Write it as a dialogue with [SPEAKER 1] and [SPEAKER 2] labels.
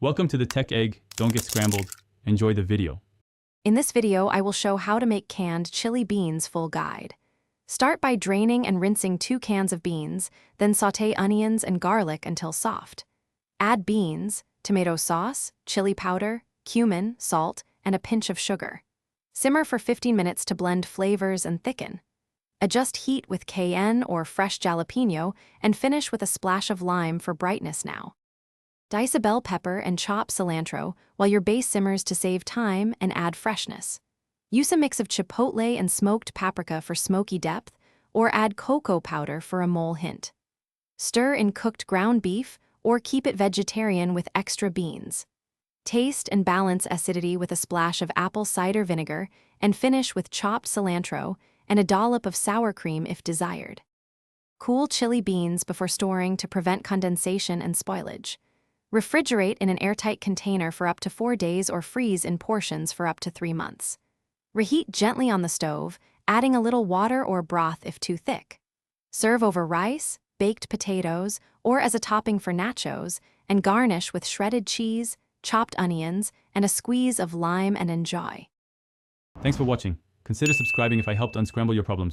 [SPEAKER 1] Welcome to the Tech Egg. Don't get scrambled. Enjoy the video.
[SPEAKER 2] In this video, I will show how to make canned chili beans full guide. Start by draining and rinsing 2 cans of beans, then sauté onions and garlic until soft. Add beans, tomato sauce, chili powder, cumin, salt, and a pinch of sugar. Simmer for 15 minutes to blend flavors and thicken. Adjust heat with cayenne or fresh jalapeno and finish with a splash of lime for brightness now. Dice a bell pepper and chop cilantro while your base simmers to save time and add freshness. Use a mix of chipotle and smoked paprika for smoky depth, or add cocoa powder for a mole hint. Stir in cooked ground beef or keep it vegetarian with extra beans. Taste and balance acidity with a splash of apple cider vinegar and finish with chopped cilantro and a dollop of sour cream if desired. Cool chili beans before storing to prevent condensation and spoilage. Refrigerate in an airtight container for up to 4 days or freeze in portions for up to 3 months. Reheat gently on the stove, adding a little water or broth if too thick. Serve over rice, baked potatoes, or as a topping for nachos, and garnish with shredded cheese, chopped onions, and a squeeze of lime and enjoy.
[SPEAKER 1] Thanks for watching. Consider subscribing if I helped unscramble your problems.